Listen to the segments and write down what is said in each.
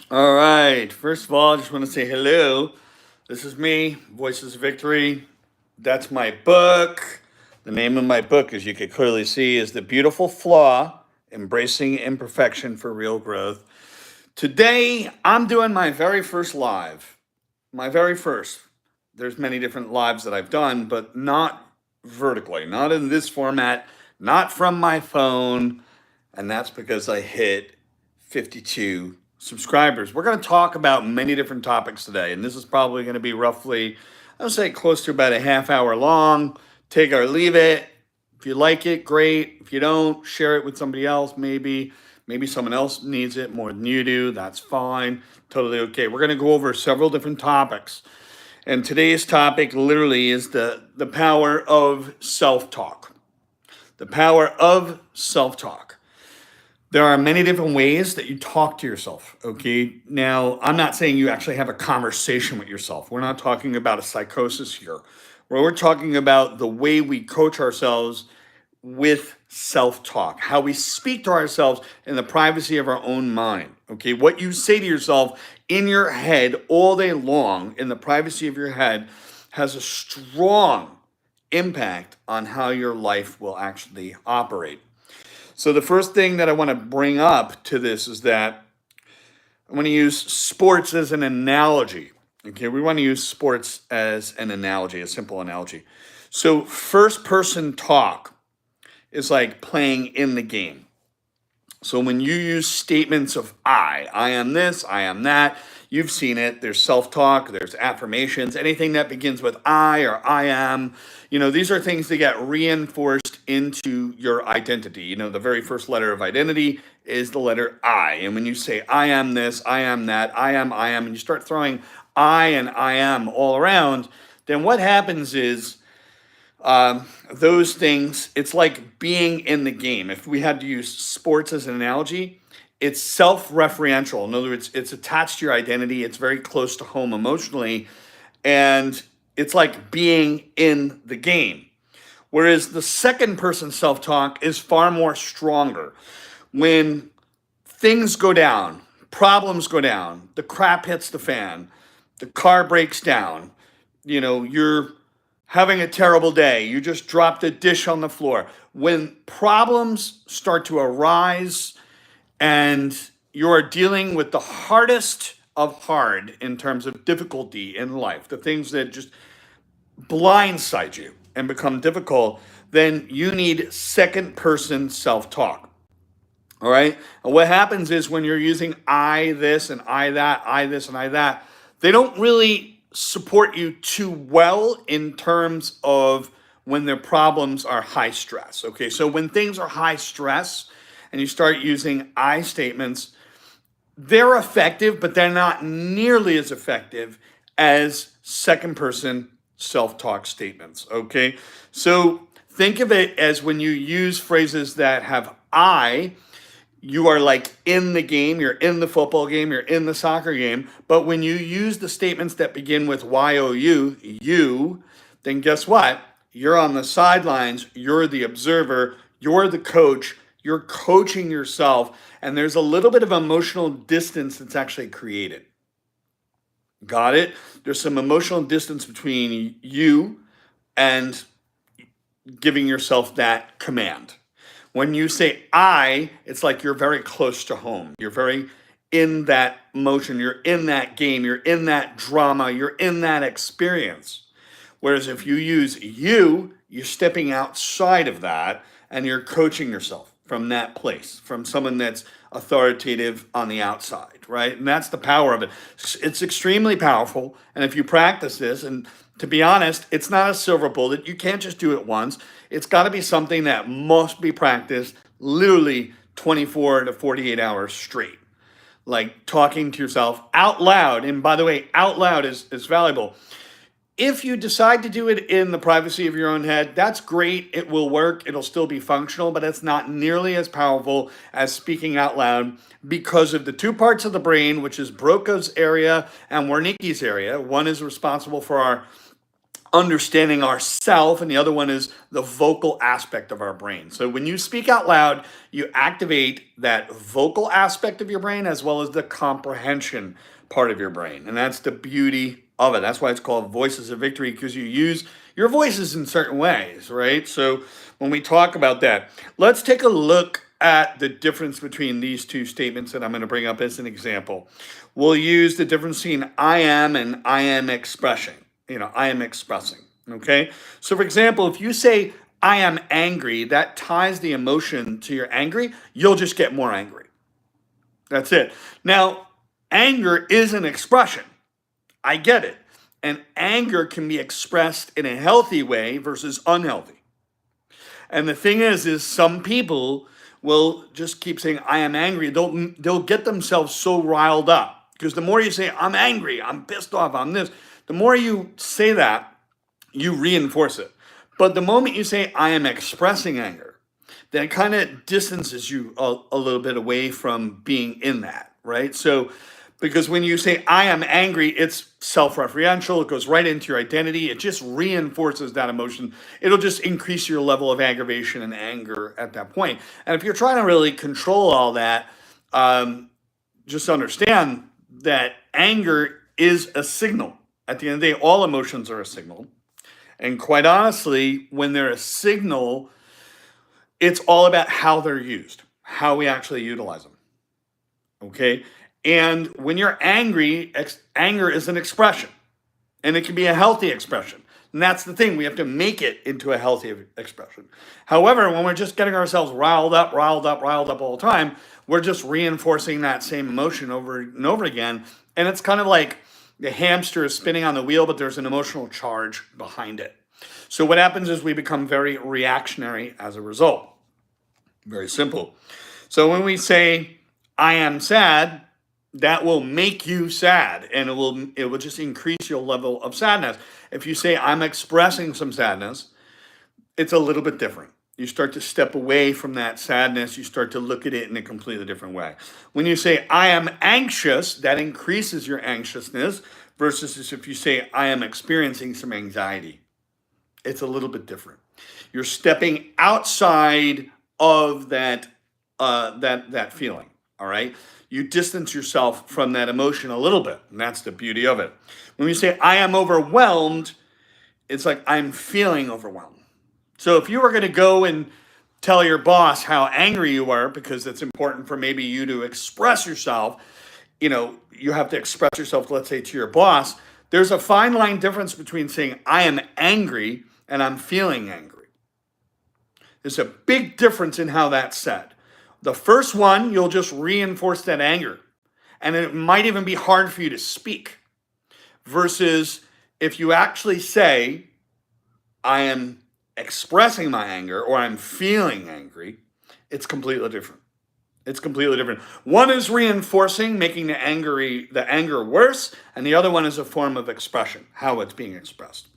All right. First of all, I just want to say hello. This is me, Voices of Victory. That's my book. The name of my book, as you can clearly see, is The Beautiful Flaw Embracing Imperfection for Real Growth. Today, I'm doing my very first live. My very first. There's many different lives that I've done, but not vertically, not in this format, not from my phone. And that's because I hit 52 subscribers. We're going to talk about many different topics today, and this is probably going to be roughly, I would say, close to about a half hour long. Take it or leave it. If you like it, great. If you don't, share it with somebody else, maybe. Maybe someone else needs it more than you do. That's fine. Totally okay. We're going to go over several different topics. And today's topic literally is the power of self talk. The power of self talk. There are many different ways that you talk to yourself. Okay. Now, I'm not saying you actually have a conversation with yourself. We're not talking about a psychosis here. We're talking about the way we coach ourselves with self talk, how we speak to ourselves in the privacy of our own mind. Okay. What you say to yourself in your head all day long, in the privacy of your head, has a strong impact on how your life will actually operate. So the first thing that I want to bring up to this is that I want to use sports as an analogy. Okay, we want to use sports as an analogy, a simple analogy. So first person talk is like playing in the game. So when you use statements of I am this, I am that, you've seen it. There's self talk, there's affirmations, anything that begins with I or I am. These are things that get reinforced into your identity. The very first letter of identity is the letter I. And when you say I am this, I am that, I am, and you start throwing I and I am all around, then what happens is those things, it's like being in the game. If we had to use sports as an analogy, it's self-referential. In other words, it's attached to your identity. It's very close to home emotionally. And it's like being in the game. Whereas the second person self-talk is far more stronger. When things go down, problems go down, the crap hits the fan, the car breaks down, you're having a terrible day, you just dropped a dish on the floor. When problems start to arise and you're dealing with the hardest of hard in terms of difficulty in life, the things that just blindside you and become difficult, then you need second person self talk. All right. And what happens is when you're using I this and I that, I this and I that, they don't really support you too well in terms of when their problems are high stress. Okay. So when things are high stress and you start using I statements, they're effective, but they're not nearly as effective as second person self talk statements. Okay. So think of it as when you use phrases that have I, you are like in the game, you're in the football game, you're in the soccer game. But when you use the statements that begin with YOU, you, then guess what? You're on the sidelines, you're the observer, you're the coach, you're coaching yourself, and there's a little bit of emotional distance that's actually created. Got it? There's some emotional distance between you and giving yourself that command. When you say I, it's like you're very close to home. You're very in that motion. You're in that game. You're in that drama. You're in that experience. Whereas if you use you, you're stepping outside of that and you're coaching yourself from that place, from someone that's authoritative on the outside, right? And that's the power of it. It's extremely powerful. And if you practice this, and to be honest, it's not a silver bullet. You can't just do it once. It's got to be something that must be practiced literally 24 to 48 hours straight. Like talking to yourself out loud. And by the way, out loud is valuable. If you decide to do it in the privacy of your own head, that's great. It will work. It'll still be functional, but it's not nearly as powerful as speaking out loud because of the two parts of the brain, which is Broca's area and Wernicke's area. One is responsible for our understanding ourself, and the other one is the vocal aspect of our brain. So when you speak out loud, you activate that vocal aspect of your brain as well as the comprehension part of your brain. And that's the beauty of it. That's why it's called Voices of Victory, because you use your voices in certain ways, right? So when we talk about that, let's take a look at the difference between these two statements that I'm going to bring up as an example. We'll use the difference between I am and I am expressing. I am expressing. Okay. So, for example, if you say I am angry, that ties the emotion to your angry. You'll just get more angry. That's it. Now, anger is an expression. I get it. And anger can be expressed in a healthy way versus unhealthy. And the thing is some people will just keep saying, I am angry. They'll get themselves so riled up. Because the more you say, I'm angry, I'm pissed off, I'm this, the more you say that, you reinforce it. But the moment you say, I am expressing anger, then it kind of distances you a little bit away from being in that, right? So, because when you say, I am angry, it's self-referential. It goes right into your identity. It just reinforces that emotion. It'll just increase your level of aggravation and anger at that point. And if you're trying to really control all that, just understand that anger is a signal. At the end of the day, all emotions are a signal. And quite honestly, when they're a signal, it's all about how they're used, how we actually utilize them. Okay? And when you're angry, anger is an expression. And it can be a healthy expression. And that's the thing. We have to make it into a healthy expression. However, when we're just getting ourselves riled up all the time, we're just reinforcing that same emotion over and over again. And it's kind of like the hamster is spinning on the wheel, but there's an emotional charge behind it. So what happens is we become very reactionary as a result. Very simple. So when we say, I am sad, that will make you sad, and it will just increase your level of sadness. If you say, I'm expressing some sadness, it's a little bit different. You start to step away from that sadness. You start to look at it in a completely different way. When you say, I am anxious, that increases your anxiousness, versus if you say, I am experiencing some anxiety. It's a little bit different. You're stepping outside of that feeling, all right? You distance yourself from that emotion a little bit, and that's the beauty of it. When you say, I am overwhelmed, it's like I'm feeling overwhelmed. So if you were going to go and tell your boss how angry you are, because it's important for maybe you to express yourself, you have to express yourself, let's say, to your boss. There's a fine line difference between saying, I am angry and I'm feeling angry. There's a big difference in how that's said. The first one, you'll just reinforce that anger. And it might even be hard for you to speak. Versus if you actually say, I am expressing my anger or I'm feeling angry, it's completely different. It's completely different. One is reinforcing, making the anger worse, and the other one is a form of expression, how it's being expressed.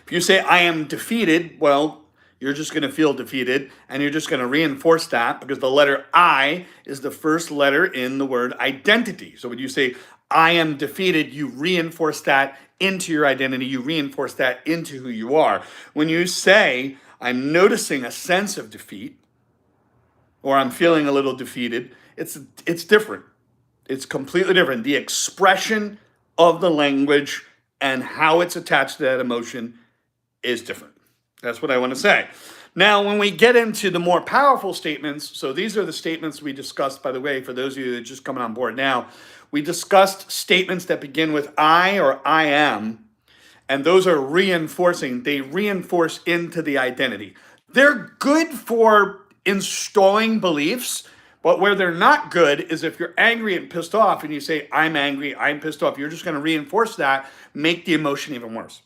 If you say, I am defeated, well, you're just going to feel defeated, and you're just going to reinforce that because the letter I is the first letter in the word identity. So when you say, I am defeated, you reinforce that into your identity. You reinforce that into who you are. When you say, I'm noticing a sense of defeat, or I'm feeling a little defeated, it's different. It's completely different. The expression of the language and how it's attached to that emotion is different. That's what I want to say. Now, when we get into the more powerful statements, so these are the statements we discussed, by the way, for those of you that are just coming on board now, we discussed statements that begin with I or I am, and those are reinforcing. They reinforce into the identity. They're good for installing beliefs, but where they're not good is if you're angry and pissed off and you say, I'm angry, I'm pissed off, you're just going to reinforce that, make the emotion even worse.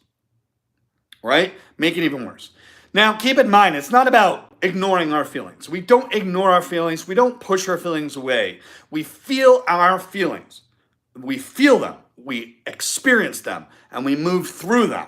Right? Make it even worse. Now, keep in mind, it's not about ignoring our feelings. We don't ignore our feelings. We don't push our feelings away. We feel our feelings. We feel them. We experience them. And we move through them.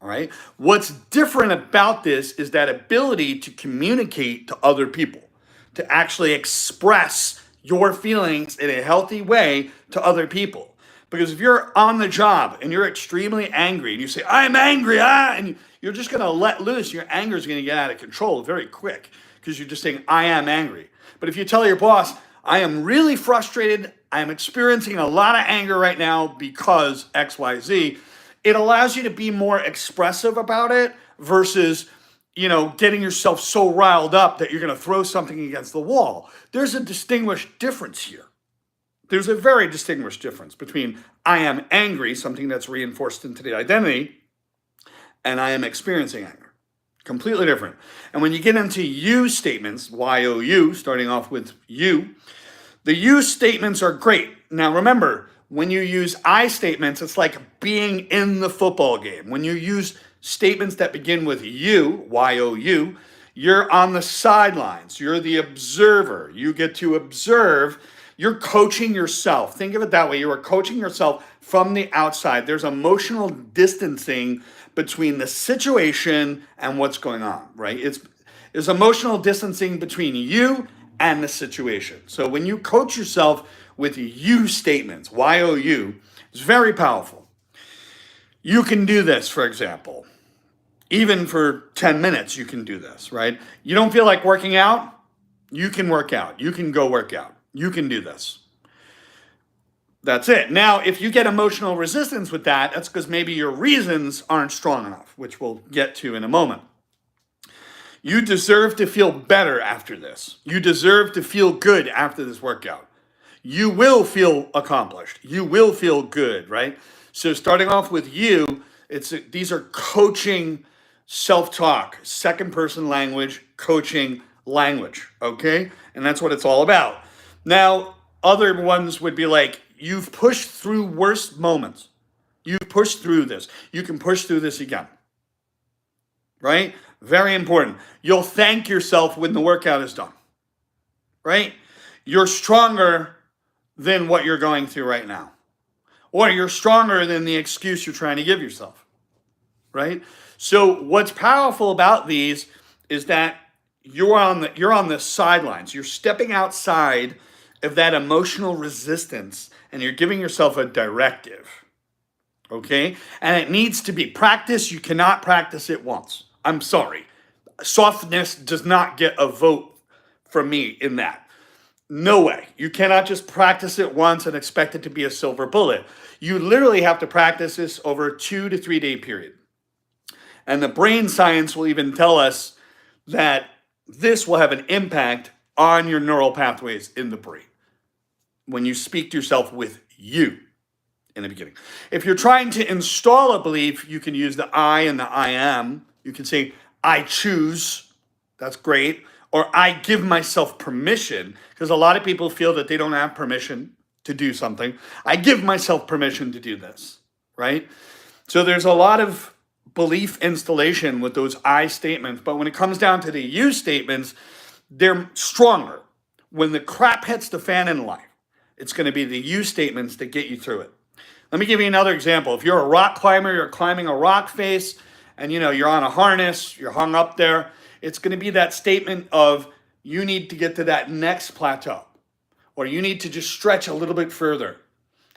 All right? What's different about this is that ability to communicate to other people, to actually express your feelings in a healthy way to other people. Because if you're on the job and you're extremely angry and you say, I'm angry, and you're just going to let loose, your anger is going to get out of control very quick because you're just saying, I am angry. But if you tell your boss, I am really frustrated, I am experiencing a lot of anger right now because XYZ, it allows you to be more expressive about it versus, getting yourself so riled up that you're going to throw something against the wall. There's a distinguished difference here. There's a very distinguished difference between I am angry, something that's reinforced into the identity, and I am experiencing anger. Completely different. And when you get into you statements, Y-O-U, starting off with you, the you statements are great. Now remember, when you use I statements, it's like being in the football game. When you use statements that begin with you, Y-O-U, you're on the sidelines. You're the observer. You get to observe. You're coaching yourself. Think of it that way. You are coaching yourself from the outside. There's emotional distancing between the situation and what's going on, right? There's emotional distancing between you and the situation. So when you coach yourself with you statements, Y-O-U, it's very powerful. You can do this, for example. Even for 10 minutes, you can do this, right? You don't feel like working out? You can work out. You can go work out. You can do this. That's it. Now, if you get emotional resistance with that, that's because maybe your reasons aren't strong enough, which we'll get to in a moment. You deserve to feel better after this. You deserve to feel good after this workout. You will feel accomplished. You will feel good, right? So starting off with you, these are coaching self-talk, second person language, coaching language, okay? And that's what it's all about. Now, other ones would be like, you've pushed through worse moments. You've pushed through this. You can push through this again, right? Very important. You'll thank yourself when the workout is done, right? You're stronger than what you're going through right now. Or you're stronger than the excuse you're trying to give yourself, right? So what's powerful about these is that you're on the sidelines. You're stepping outside of that emotional resistance and you're giving yourself a directive, okay? And it needs to be practiced. You cannot practice it once. I'm sorry. Softness does not get a vote from me in that. No way. You cannot just practice it once and expect it to be a silver bullet. You literally have to practice this over a 2 to 3 day period. And the brain science will even tell us that this will have an impact on your neural pathways in the brain when you speak to yourself with you in the beginning. If you're trying to install a belief, you can use the I and the I am. You can say, I choose. That's great. Or I give myself permission, because a lot of people feel that they don't have permission to do something. I give myself permission to do this, right? So there's a lot of belief installation with those I statements, but when it comes down to the you statements, they're stronger. When the crap hits the fan in life, it's going to be the you statements that get you through it. Let me give you another example. If you're a rock climber, you're climbing a rock face, and you're on a harness, you're hung up there, it's going to be that statement of you need to get to that next plateau, or you need to just stretch a little bit further,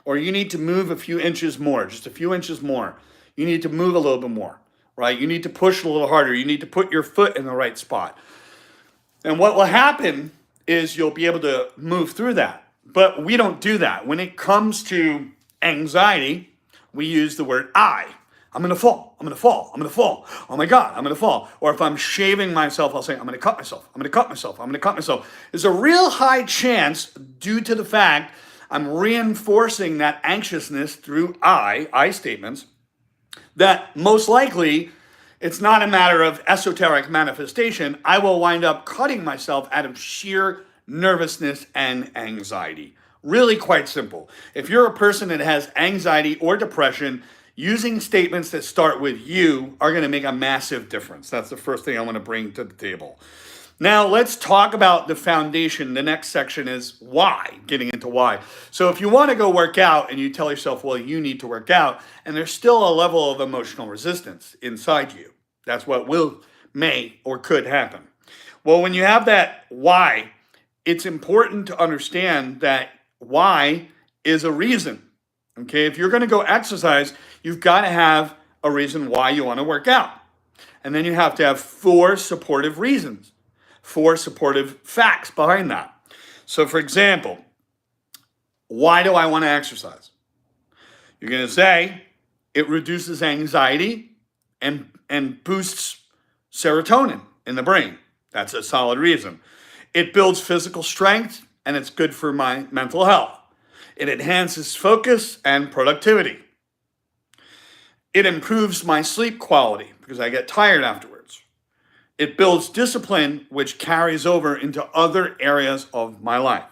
or you need to move a few inches more, just a few inches more. You need to move a little bit more, right? You need to push a little harder. You need to put your foot in the right spot. And what will happen is you'll be able to move through that. But we don't do that. When it comes to anxiety, we use the word I. I'm going to fall. I'm going to fall. I'm going to fall. Oh my God, I'm going to fall. Or if I'm shaving myself, I'll say, I'm going to cut myself. I'm going to cut myself. I'm going to cut myself. There's a real high chance, due to the fact I'm reinforcing that anxiousness through I statements, that most likely it's not a matter of esoteric manifestation. I will wind up cutting myself out of sheer nervousness and anxiety. Really quite simple. If you're a person that has anxiety or depression, using statements that start with you are going to make a massive difference. That's the first thing I want to bring to the table. Now let's talk about the foundation. The next section is why, getting into why. So if you want to go work out and you tell yourself, well, you need to work out, and there's still a level of emotional resistance inside you. That's what may or could happen. Well, when you have that why, it's important to understand that why is a reason, Okay, if you're going to go exercise, you've got to have a reason why you want to work out. And then you have to have 4 supportive reasons, 4 supportive facts behind that. So, for example, why do I want to exercise? You're going to say it reduces anxiety and boosts serotonin in the brain. That's a solid reason. It builds physical strength and it's good for my mental health. It enhances focus and productivity. It improves my sleep quality because I get tired afterwards. It builds discipline, which carries over into other areas of my life.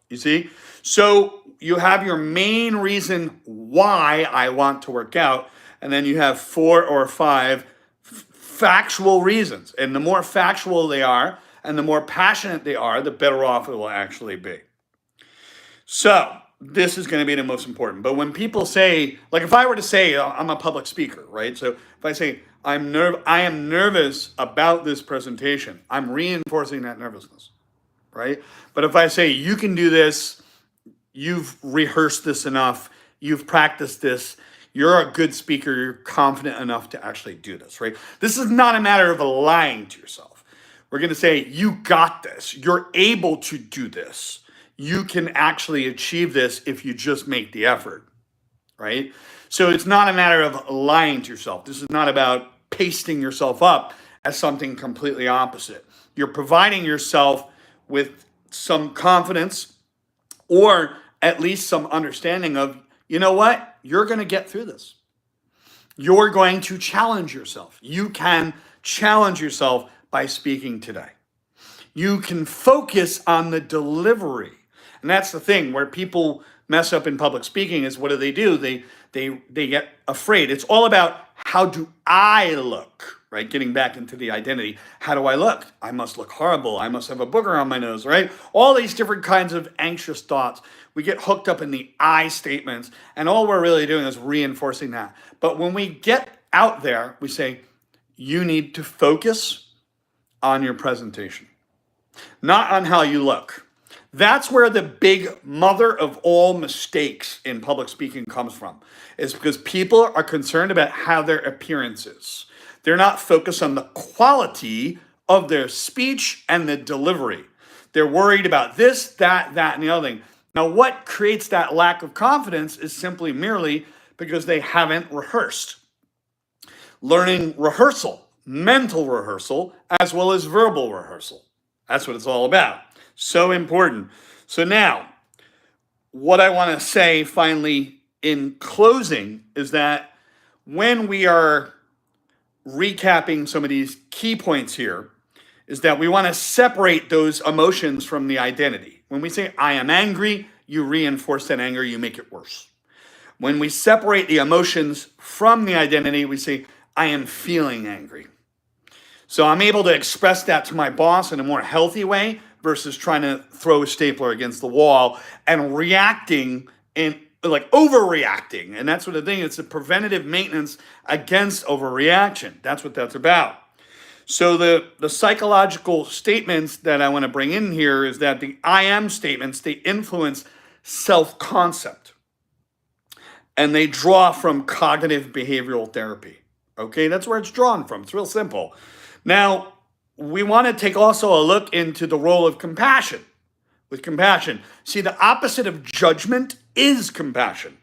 You see? So you have your main reason why I want to work out, and then you have 4 or 5 factual reasons. And the more factual they are, and the more passionate they are, the better off it will actually be. So this is going to be the most important. But when people say, like if I were to say I'm a public speaker, right? So if I say I am nervous about this presentation, I'm reinforcing that nervousness, right? But if I say you can do this, you've rehearsed this enough, you've practiced this, you're a good speaker, you're confident enough to actually do this, right? This is not a matter of lying to yourself. We're going to say you got this, you're able to do this. You can actually achieve this if you just make the effort, right? So it's not a matter of lying to yourself. This is not about pasting yourself up as something completely opposite. You're providing yourself with some confidence or at least some understanding of, you know what? You're going to get through this. You're going to challenge yourself. You can challenge yourself by speaking today. You can focus on the delivery. And that's the thing where people mess up in public speaking is what do? They get afraid. It's all about how do I look, right? Getting back into the identity. How do I look? I must look horrible. I must have a booger on my nose, right? All these different kinds of anxious thoughts. We get hooked up in the I statements, and all we're really doing is reinforcing that. But when we get out there, we say, you need to focus on your presentation, not on how you look. That's where the big mother of all mistakes in public speaking comes from, is because people are concerned about how their appearance is. They're not focused on the quality of their speech and the delivery. They're worried about this, that, and the other thing. Now, what creates that lack of confidence is simply merely because they haven't rehearsed. Learning rehearsal, mental rehearsal, as well as verbal rehearsal. That's what it's all about. So important. So now, what I want to say finally in closing is that when we are recapping some of these key points here, is that we want to separate those emotions from the identity. When we say, I am angry, you reinforce that anger, you make it worse. When we separate the emotions from the identity, we say, I am feeling angry. So I'm able to express that to my boss in a more healthy way versus trying to throw a stapler against the wall and reacting and like overreacting. And that's what the thing is, it's a preventative maintenance against overreaction. That's what that's about. So the psychological statements that I want to bring in here is that the I am statements, they influence self-concept. And they draw from cognitive behavioral therapy. Okay, that's where it's drawn from. It's real simple. Now, we want to take also a look into the role of compassion. With compassion, see, the opposite of judgment is compassion.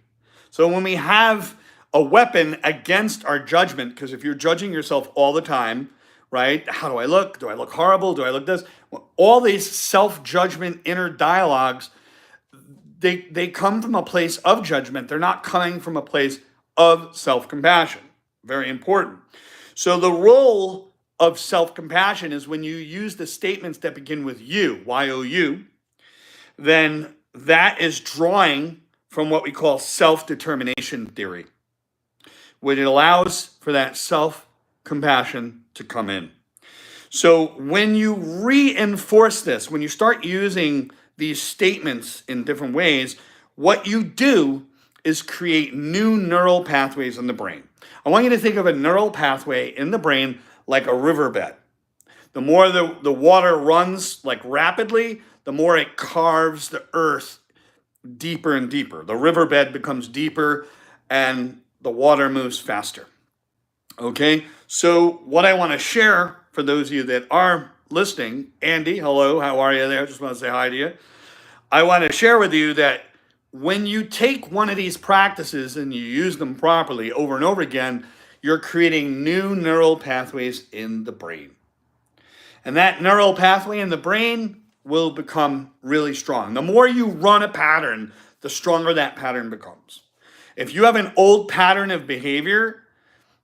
So when we have a weapon against our judgment, because if you're judging yourself all the time, right? How do I look? Do I look horrible? Do I look this? All these self-judgment inner dialogues, they come from a place of judgment. They're not coming from a place of self-compassion. Very important. So the role of self-compassion is when you use the statements that begin with you, Y-O-U, then that is drawing from what we call self-determination theory, which allows for that self-compassion to come in. So when you reinforce this, when you start using these statements in different ways, what you do is create new neural pathways in the brain. I want you to think of a neural pathway in the brain like a riverbed. The more the water runs like rapidly, the more it carves the earth deeper and deeper. The riverbed becomes deeper and the water moves faster. Okay, so what I want to share for those of you that are listening, Andy, hello, how are you there? Just want to say hi to you. I want to share with you that when you take one of these practices and you use them properly over and over again, you're creating new neural pathways in the brain. And that neural pathway in the brain will become really strong. The more you run a pattern, the stronger that pattern becomes. If you have an old pattern of behavior,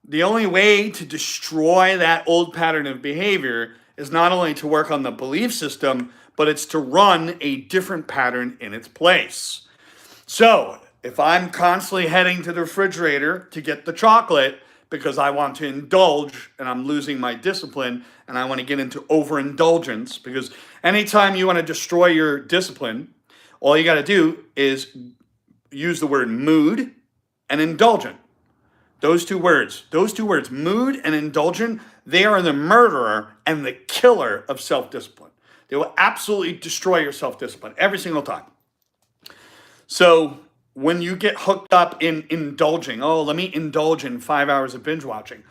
the only way to destroy that old pattern of behavior is not only to work on the belief system, but it's to run a different pattern in its place. So if I'm constantly heading to the refrigerator to get the chocolate because I want to indulge and I'm losing my discipline and I want to get into overindulgence, because anytime you want to destroy your discipline, all you got to do is use the word mood and indulgent. Those two words, mood and indulgent, they are the murderer and the killer of self-discipline. They will absolutely destroy your self-discipline every single time. So when you get hooked up in indulging, oh, let me indulge in 5 hours of binge watching,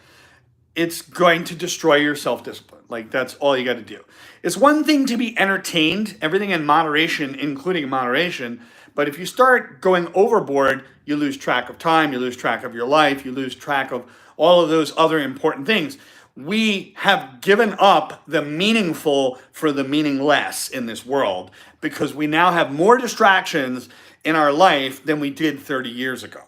it's going to destroy your self-discipline. Like, that's all you got to do. It's one thing to be entertained, everything in moderation, including moderation. But if you start going overboard, you lose track of time, you lose track of your life, you lose track of all of those other important things. We have given up the meaningful for the meaningless in this world because we now have more distractions in our life than we did 30 years ago.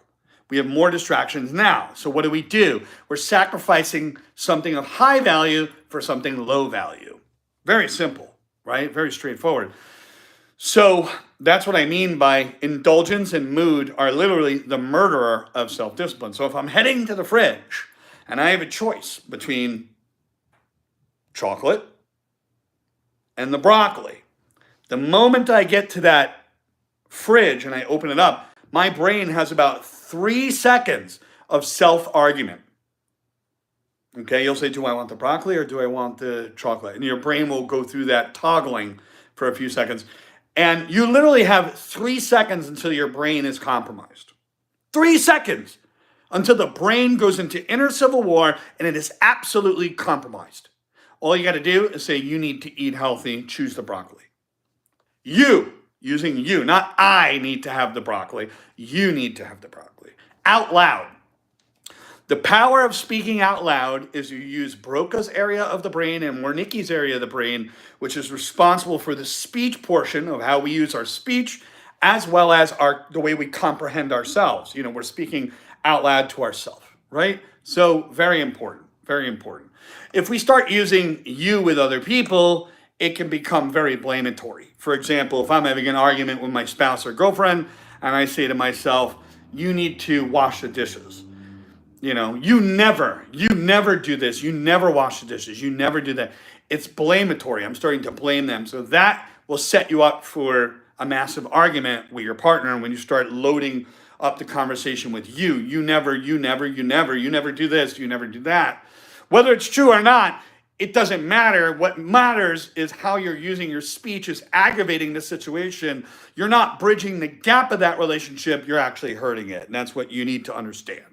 We have more distractions now. So what do? We're sacrificing something of high value for something low value. Very simple, right? Very straightforward. So that's what I mean by indulgence and mood are literally the murderer of self-discipline. So if I'm heading to the fridge and I have a choice between chocolate and the broccoli, the moment I get to that fridge and I open it up, my brain has about 3 seconds of self-argument. Okay, you'll say, do I want the broccoli or do I want the chocolate? And your brain will go through that toggling for a few seconds. And you literally have 3 seconds until your brain is compromised. 3 seconds until the brain goes into inner civil war and it is absolutely compromised. All you got to do is say, you need to eat healthy, choose the broccoli. You, using you, not I need to have the broccoli. You need to have the broccoli. Out loud. The power of speaking out loud is you use Broca's area of the brain and Wernicke's area of the brain, which is responsible for the speech portion of how we use our speech, as well as the way we comprehend ourselves. We're speaking out loud to ourselves, right? So very important, very important. If we start using you with other people, it can become very blamatory. For example, if I'm having an argument with my spouse or girlfriend, and I say to myself, you need to wash the dishes. You never do this. You never wash the dishes. You never do that. It's blamatory. I'm starting to blame them. So that will set you up for a massive argument with your partner. And when you start loading up the conversation with you never do this, you never do that. Whether it's true or not, it doesn't matter. What matters is how you're using your speech is aggravating the situation. You're not bridging the gap of that relationship. You're actually hurting it. And that's what you need to understand.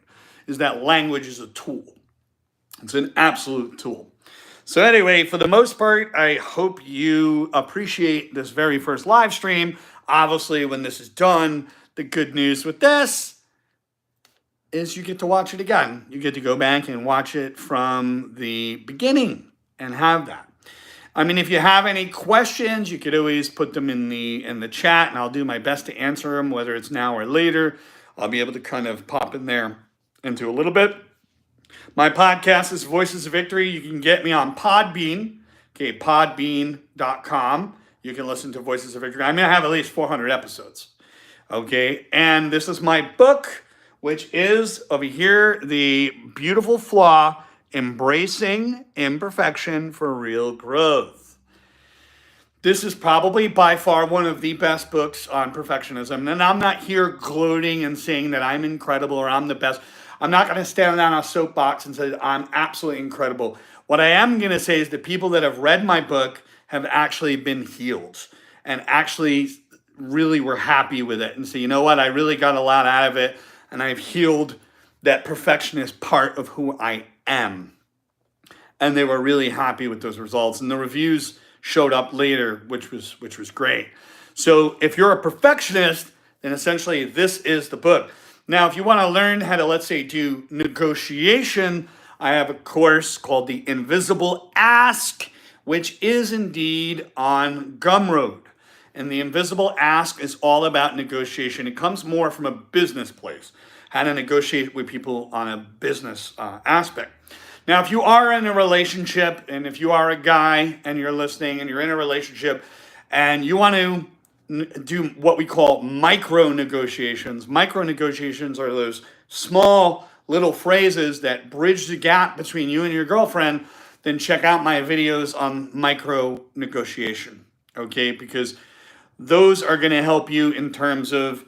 Is that language is a tool. It's an absolute tool. So anyway, for the most part, I hope you appreciate this very first live stream. Obviously, when this is done, the good news with this is you get to watch it again. You get to go back and watch it from the beginning and have that. I mean, if you have any questions, you could always put them in the chat, and I'll do my best to answer them, whether it's now or later. I'll be able to kind of pop in there into a little bit. My podcast is Voices of Victory. You can get me on Podbean, okay, podbean.com. You can listen to Voices of Victory. I'm going to have at least 400 episodes, okay? And this is my book, which is over here, The Beautiful Flaw, Embracing Imperfection for Real Growth. This is probably by far one of the best books on perfectionism. And I'm not here gloating and saying that I'm incredible or I'm the best. I'm not going to stand on a soapbox and say I'm absolutely incredible. What I am going to say is the people that have read my book have actually been healed and actually really were happy with it and say, you know what, I really got a lot out of it, and I've healed that perfectionist part of who I am. And they were really happy with those results. And the reviews showed up later, which was great. So if you're a perfectionist, then essentially this is the book. Now, if you want to learn how to, let's say, do negotiation, I have a course called The Invisible Ask, which is indeed on Gumroad. And The Invisible Ask is all about negotiation. It comes more from a business place, how to negotiate with people on a business aspect. Now, if you are in a relationship, and if you are a guy and you're listening and you're in a relationship and you want to do what we call micro negotiations. Micro negotiations are those small little phrases that bridge the gap between you and your girlfriend. Then check out my videos on micro negotiation, okay? Because those are going to help you in terms of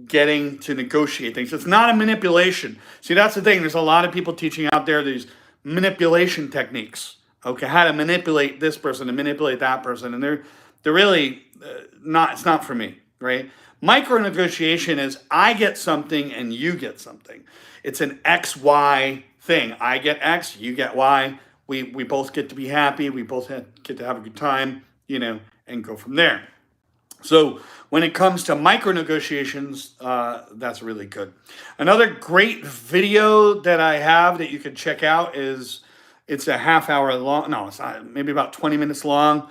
getting to negotiate things. It's not a manipulation. See, that's the thing. There's a lot of people teaching out there these manipulation techniques. Okay, how to manipulate this person and manipulate that person, and they're really not. It's not for me, right? Micro negotiation is I get something and you get something. It's an XY thing. I get X, you get Y. We both get to be happy. We both get to have a good time, and go from there. So when it comes to micro negotiations, that's really good. Another great video that I have that you can check out is, it's a half hour long. No, it's not, maybe about 20 minutes long.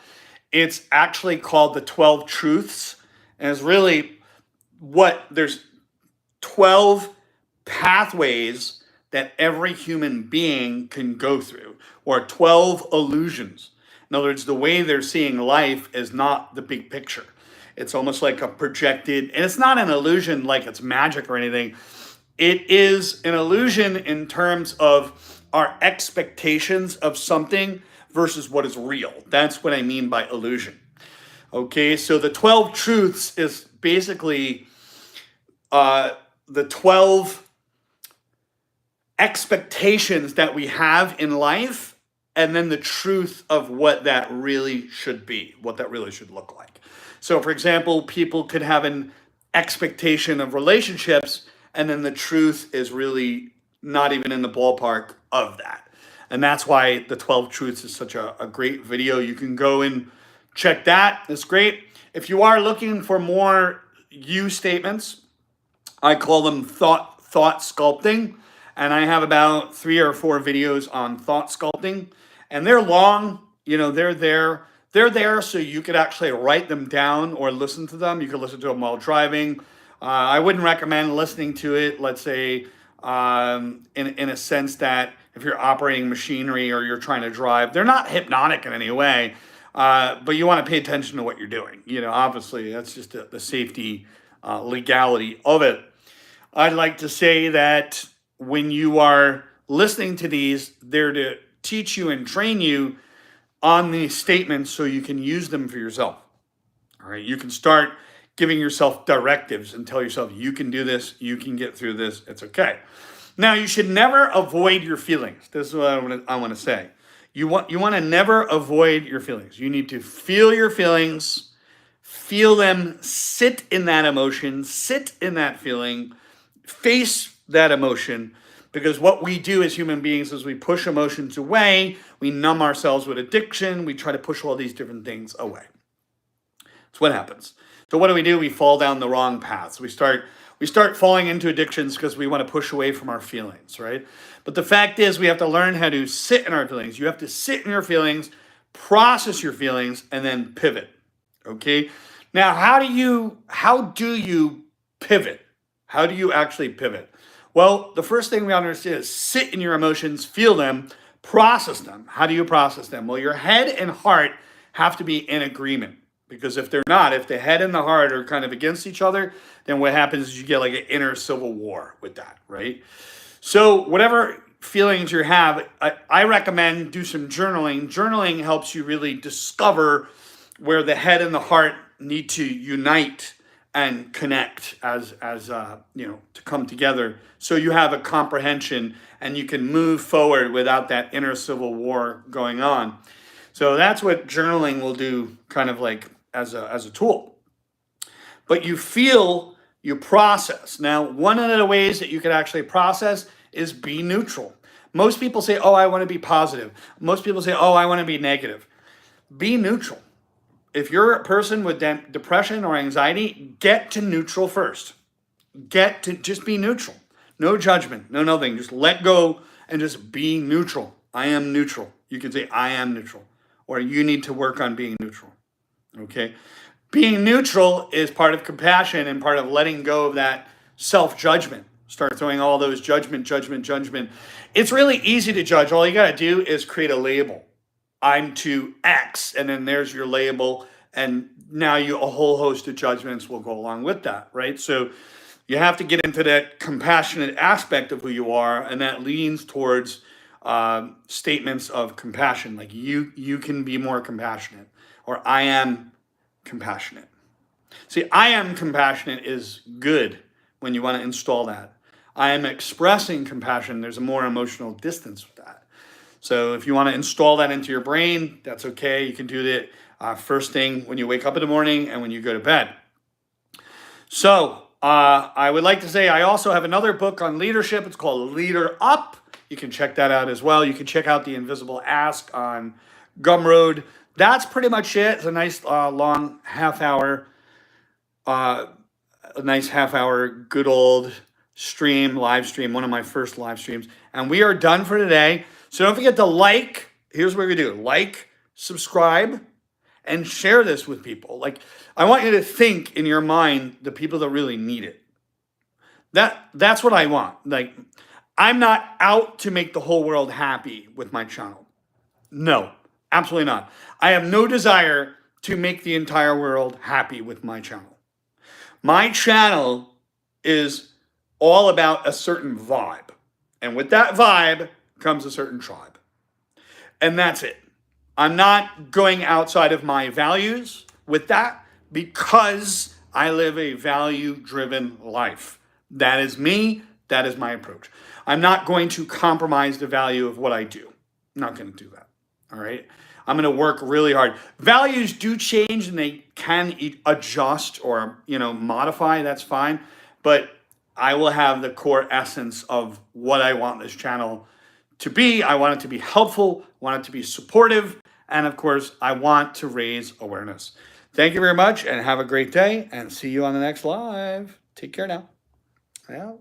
It's actually called The 12 Truths. And it's really there's 12 pathways that every human being can go through, or 12 illusions. In other words, the way they're seeing life is not the big picture. It's almost like a projected, and it's not an illusion like it's magic or anything. It is an illusion in terms of our expectations of something versus what is real. That's what I mean by illusion. Okay, so the 12 truths is basically the 12 expectations that we have in life, and then the truth of what that really should be, what that really should look like. So, for example, people could have an expectation of relationships, and then the truth is really not even in the ballpark of that. And that's why the 12 Truths is such a great video. You can go and check that. It's great. If you are looking for more you statements, I call them thought sculpting. And I have about 3 or 4 videos on thought sculpting. And they're long, they're there. They're there so you could actually write them down or listen to them. You could listen to them while driving. I wouldn't recommend listening to it, let's say, in a sense that if you're operating machinery or you're trying to drive. They're not hypnotic in any way, but you want to pay attention to what you're doing. Obviously, that's just the safety legality of it. I'd like to say that when you are listening to these, they're to teach you and train you on these statements so you can use them for yourself. All right, you can start giving yourself directives and tell yourself, you can do this, you can get through this, it's okay. Now, you should never avoid your feelings. This is what I want to say. You want to never avoid your feelings. You need to feel your feelings, feel them, sit in that emotion, sit in that feeling, face that emotion. Because what we do as human beings is we push emotions away, we numb ourselves with addiction, we try to push all these different things away. That's what happens. So what do? We fall down the wrong paths. We start falling into addictions because we want to push away from our feelings, right? But the fact is we have to learn how to sit in our feelings. You have to sit in your feelings, process your feelings, and then pivot, okay? Now, how do you pivot? How do you actually pivot? Well, the first thing we understand is sit in your emotions, feel them, process them. How do you process them? Well, your head and heart have to be in agreement. Because if they're not, if the head and the heart are kind of against each other, then what happens is you get like an inner civil war with that, right? So whatever feelings you have, I recommend do some journaling. Journaling helps you really discover where the head and the heart need to unite and connect as to come together. So you have a comprehension and you can move forward without that inner civil war going on. So that's what journaling will do, kind of like as a tool. but you feel, you process. Now, one of the ways that you can actually process is be neutral. Most people say, oh, I want to be positive. Most people say, oh, I want to be negative. Be neutral. If you're a person with depression or anxiety, get to neutral first. Get to just be neutral. No judgment, no nothing. Just let go and just be neutral. I am neutral. You can say, I am neutral, or you need to work on being neutral. Okay? Being neutral is part of compassion and part of letting go of that self-judgment. Start throwing all those judgment. It's really easy to judge. All you got to do is create a label. I'm to X, and then there's your label, and now a whole host of judgments will go along with that, right? So you have to get into that compassionate aspect of who you are, and that leans towards statements of compassion, like you can be more compassionate, or I am compassionate. See, I am compassionate is good when you want to install that. I am expressing compassion. There's a more emotional distance with that. So if you want to install that into your brain, that's okay. You can do that first thing when you wake up in the morning and when you go to bed. So I would like to say I also have another book on leadership. It's called Leader Up. You can check that out as well. You can check out The Invisible Ask on Gumroad. That's pretty much it. It's a nice long half hour, good old live stream, one of my first live streams. And we are done for today. So don't forget to like. Here's what we do. Like, subscribe, and share this with people. Like, I want you to think in your mind the people that really need it. That's what I want. Like, I'm not out to make the whole world happy with my channel. No, absolutely not. I have no desire to make the entire world happy with my channel. My channel is all about a certain vibe. And with that vibe comes a certain tribe. And that's it. I'm not going outside of my values with that because I live a value-driven life. That is me. That is my approach. I'm not going to compromise the value of what I do. I'm not going to do that. All right? I'm going to work really hard. Values do change and they can adjust or, modify. That's fine. But I will have the core essence of what I want this channel to be. I want it to be helpful. I want it to be supportive. And of course, I want to raise awareness. Thank you very much and have a great day and see you on the next live. Take care now. Yeah.